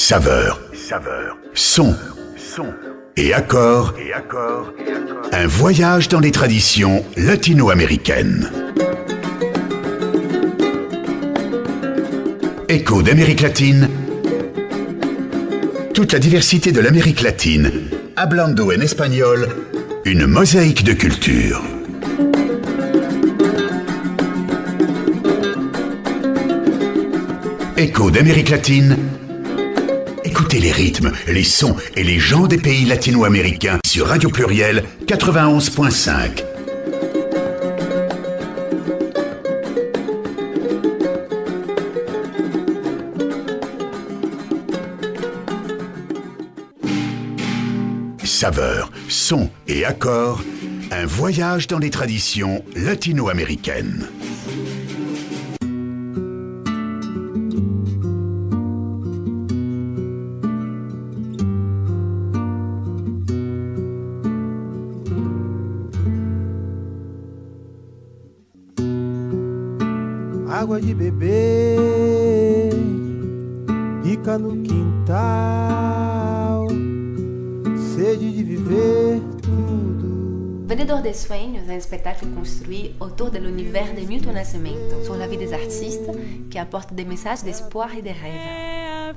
saveurs, sons et accords. Un voyage dans les traditions latino-américaines. Écho d'Amérique latine. Toute la diversité de l'Amérique latine, hablando en espagnol, une mosaïque de culture. Écho d'Amérique latine. Écoutez les rythmes, les sons et les gens des pays latino-américains sur Radio Pluriel 91.5. Saveurs, sons et accords, un voyage dans les traditions latino-américaines. Água de beber, pica no quintal, sede de viver tudo. Vendedor de Sueños est un spectacle construit autour de l'univers de Milton Nascimento, sur la vie des artistes qui apportent des messages d'espoir et de rêve.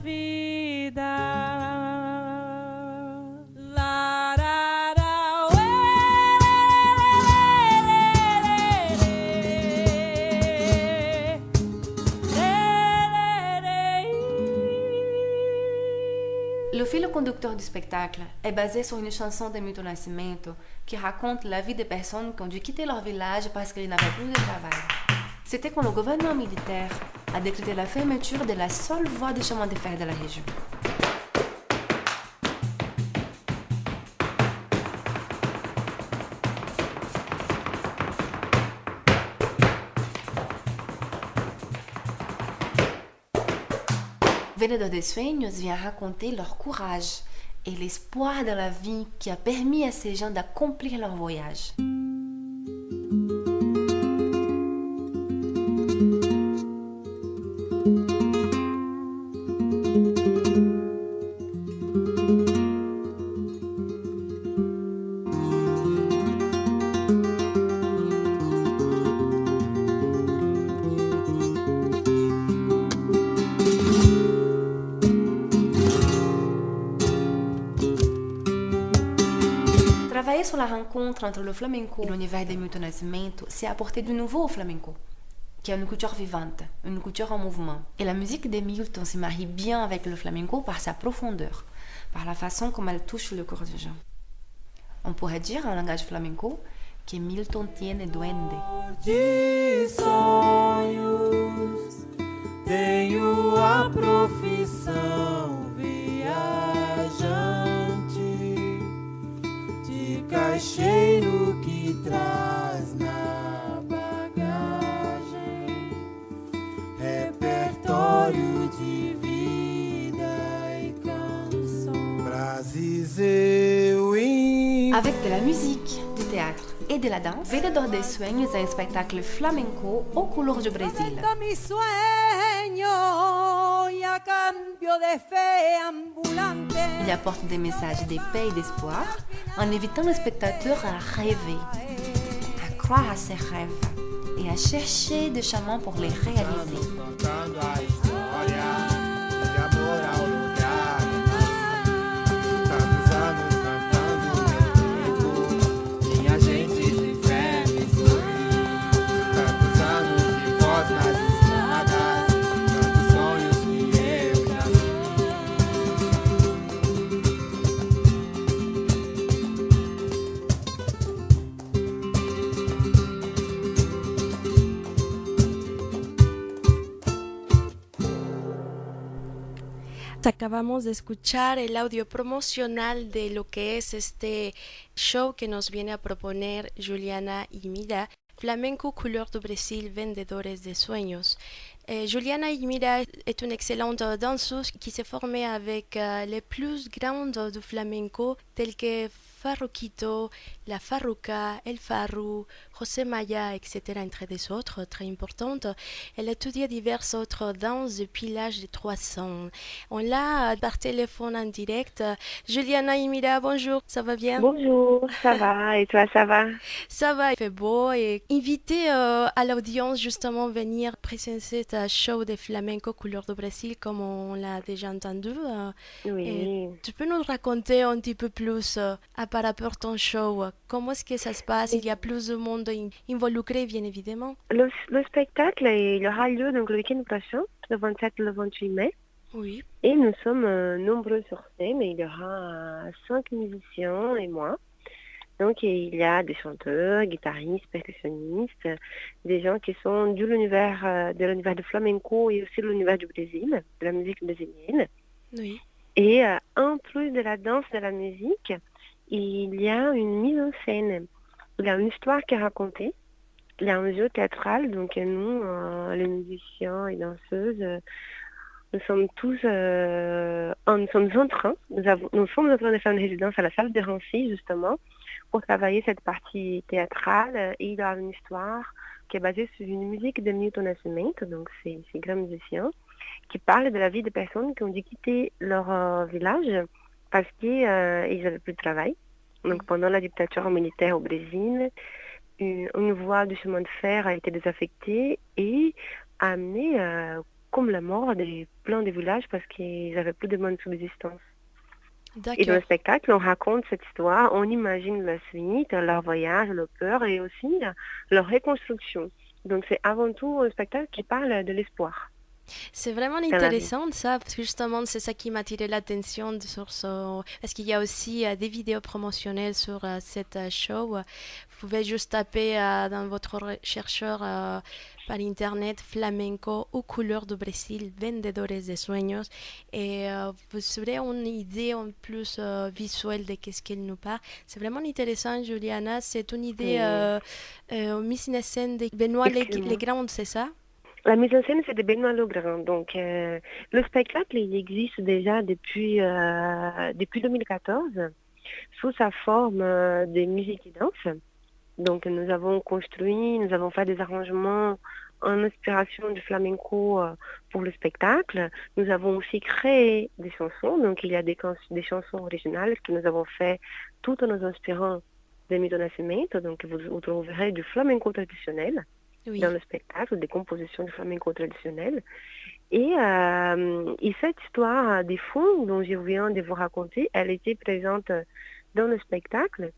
Le fil conducteur du spectacle est basé sur une chanson de Milton Nascimento qui raconte la vie des personnes qui ont dû quitter leur village parce qu'ils n'avaient plus de travail. C'était quand le gouvernement militaire a décrété la fermeture de la seule voie de chemin de fer de la région. Vendedor de Sueños vient raconter leur courage et l'espoir de la vie qui a permis à ces gens d'accomplir leur voyage. Travailler sur la rencontre entre le flamenco et l'univers de Milton Nascimento, c'est apporter du nouveau au flamenco, qui est une culture vivante, une culture en mouvement. Et la musique de Milton se marie bien avec le flamenco par sa profondeur, par la façon comme elle touche le cœur des gens. On pourrait dire en langage flamenco que Milton tiene duende. De sonhos, tenho a profissão viajante, de caixeiro que traz na bagagem repertório de vida e canção. Brasis eu Avec de la musique, du théâtre et de la danse, Vendedor de Sueños est un spectacle flamenco aux couleurs du Brésil. Il apporte des messages de paix et d'espoir en invitant le spectateur à rêver, à croire à ses rêves et à chercher des chemins pour les réaliser. Acabamos de escuchar el audio promocional de lo que es este show que nos viene a proponer Juliana Imida, Flamenco Couleur du Brésil, Vendedores de Sueños. Juliana Imida est une excellente danseuse qui s'est formée avec les plus grandes du flamenco tels que Farruquito, la Farruca, el Farru, José Maya, etc., entre des autres très importantes. Elle étudie diverses autres danses depuis l'âge de 3 ans. On l'a par téléphone en direct. Juliana Imira, bonjour, ça va bien? Bonjour, ça va et toi ça va? Ça va, il fait beau et inviter à l'audience justement venir présenter ta show de flamenco couleur de Brésil comme on l'a déjà entendu. Et Oui. tu peux nous raconter un petit peu plus par rapport à ton show? Comment est-ce que ça se passe? Il y a plus de monde involucré, bien évidemment. Le spectacle il aura lieu donc le week-end prochain, le 27 et le 28 mai. Oui. Et nous sommes nombreux sur scène. Il y aura 5 musiciens et moi. Donc il y a des chanteurs, guitaristes, percussionnistes, des gens qui sont de l'univers du flamenco et aussi de l'univers du Brésil, de la musique brésilienne. Oui. Et en plus de la danse, de la musique, il y a une mise en scène. Il y a une histoire qui est racontée. Il y a un jeu théâtral. Donc nous, les musiciens et danseuses, nous sommes tous nous sommes en train de faire une résidence à la salle de Rancy, justement, pour travailler cette partie théâtrale. Et il y a une histoire qui est basée sur une musique de Milton Nascimento, donc c'est grands musiciens, qui parle de la vie des personnes qui ont dû quitter leur village parce qu'ils n'avaient plus de travail. Donc pendant la dictature militaire au Brésil, une voie du chemin de fer a été désaffectée et a amené comme la mort de plein de villages parce qu'ils n'avaient plus de bonne subsistance. Et dans le spectacle, on raconte cette histoire, on imagine la suite, leur voyage, leur peur et aussi leur reconstruction. Donc c'est avant tout un spectacle qui parle de l'espoir. C'est vraiment intéressant ça, parce que justement c'est ça qui m'a attiré l'attention sur ce... Parce qu'il y a aussi des vidéos promotionnelles sur cette show. Vous pouvez juste taper dans votre chercheur par internet flamenco ou couleur du Brésil, vendedores de sueños, et vous aurez une idée en plus visuelle de qu'est-ce qu'elle nous parle. C'est vraiment intéressant, Juliana. C'est une idée mise en scène de Benoît Legrand, c'est ça? La mise en scène, c'est de Benoît Legrand. Donc, le spectacle, il existe déjà depuis 2014 sous sa forme de musique et danse. Donc, nous avons fait des arrangements en inspiration du flamenco pour le spectacle. Nous avons aussi créé des chansons. Donc, il y a des chansons originales que nous avons fait tout en nous inspirant de Milton Nascimento. Donc, vous trouverez du flamenco traditionnel. Oui. Dans le spectacle, des compositions du flamenco traditionnel. Et cette histoire des fonds dont je viens de vous raconter, elle était présente dans le spectacle.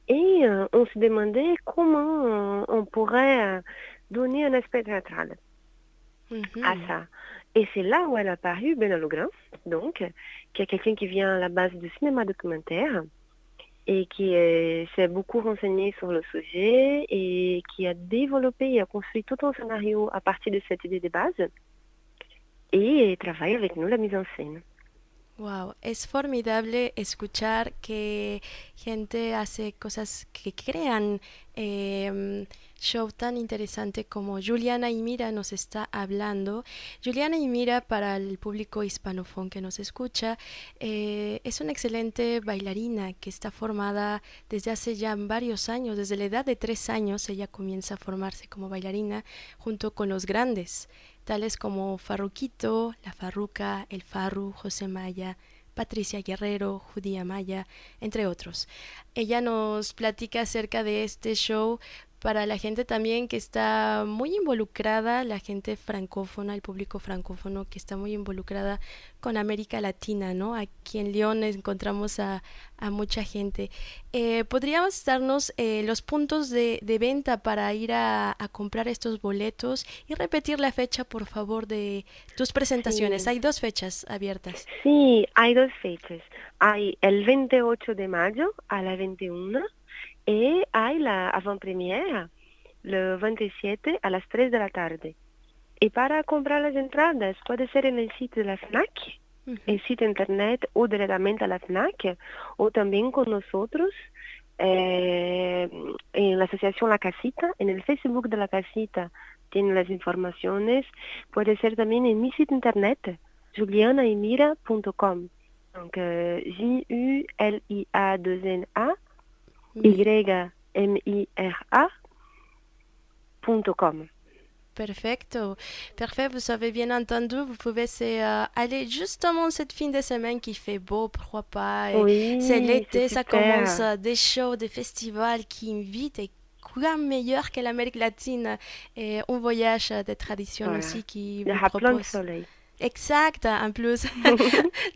Et on se demandait comment on pourrait donner un aspect théâtral à ça. Et c'est là où elle a apparu, Benoît Legrand, donc, qui est quelqu'un qui vient à la base du cinéma documentaire, et qui s'est beaucoup renseigné sur le sujet et qui a développé et a construit tout un scénario à partir de cette idée de base et travaille avec nous la mise en scène. Wow, es formidable escuchar que gente hace cosas que crean show tan interesante como Juliana Imira nos está hablando. Juliana Imira, para el público hispanófono que nos escucha, es una excelente bailarina que está formada desde hace ya varios años. Desde la edad de 3 años ella comienza a formarse como bailarina junto con los grandes, tales como Farruquito, la Farruca, el Farru, José Maya, Patricia Guerrero, Judía Maya, entre otros. Ella nos platica acerca de este show para la gente también que está muy involucrada, la gente francófona, el público francófono que está muy involucrada con América Latina, ¿no? Aquí en León encontramos a mucha gente. ¿Podrías darnos los puntos de venta para ir a comprar estos boletos y repetir la fecha, por favor, de tus presentaciones? Sí. Hay 2 fechas abiertas. Sí, hay 2 fechas. Hay el 28 de mayo a las 21 y hay la avant-première el 27 a las 3 de la tarde. Y para comprar las entradas puede ser en el sitio de la FNAC, el sitio internet o directamente a la FNAC, o también con nosotros en la asociación La Casita, en el Facebook de La Casita tienen las informaciones. Puede ser también en mi sitio internet, julianaimira.com. Donc Julia2na ymira.com. Perfecto. Parfait, vous avez bien entendu. Vous pouvez aller justement cette fin de semaine qui fait beau, pourquoi pas. Et Oui, c'est l'été, c'est ça super. commence des shows, des festivals qui invitent et quoi meilleur que l'Amérique latine et un voyage de tradition Voilà. aussi qui Il y vous aura plein de propose. soleil. Exact, en plus.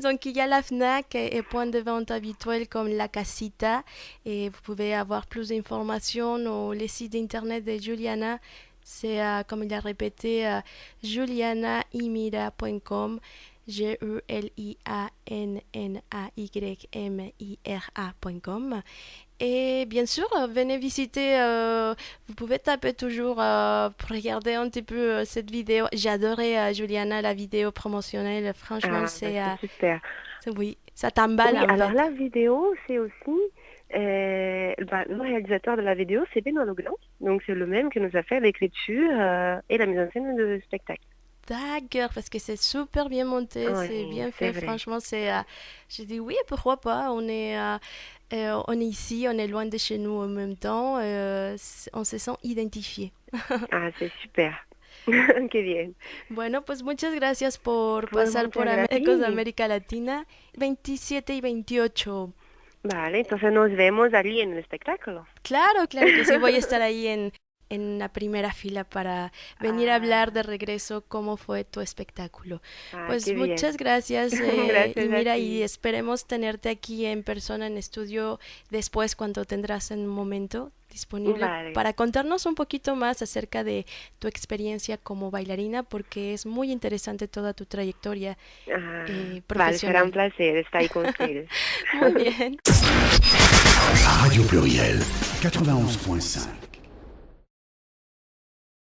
Donc, il y a la FNAC et points de vente habituels comme la Casita. Et vous pouvez avoir plus d'informations ou les sites internet de Juliana. C'est, comme il a répété, julianaymira.com. julianaymira.com. Et bien sûr, venez visiter, vous pouvez taper toujours pour regarder un petit peu cette vidéo. J'ai adoré, Juliana, la vidéo promotionnelle. Franchement, C'est super. oui, ça t'emballe Oui, en alors fait. la vidéo, c'est aussi le réalisateur de la vidéo, c'est Benoît Legrand. Donc c'est le même qui nous a fait l'écriture et la mise en scène de spectacle. D'accord, parce que c'est super bien monté, Oui, c'est bien c'est fait. vrai. Franchement, j'ai dit oui, pourquoi pas. On est ici, on est loin de chez nous en même temps. On se sent identifié. Ah, c'est super. Qué bien. Bueno, pues muchas gracias por Pues pasar por muchas Ecos de gracias. América Latina 27 y 28. Vale, entonces nos vemos allí en el espectáculo. Claro, claro que sí, voy a estar ahí en la primera fila para venir a hablar de regreso cómo fue tu espectáculo. Pues qué muchas bien. gracias, Gracias y a mira, ti. y esperemos tenerte aquí en persona en estudio después cuando tendrás un momento disponible Vale. para contarnos un poquito más acerca de tu experiencia como bailarina, porque es muy interesante toda tu trayectoria Vale, profesional. será un placer estar ahí con ustedes. Muy bien. Radio Pluriel 91.5.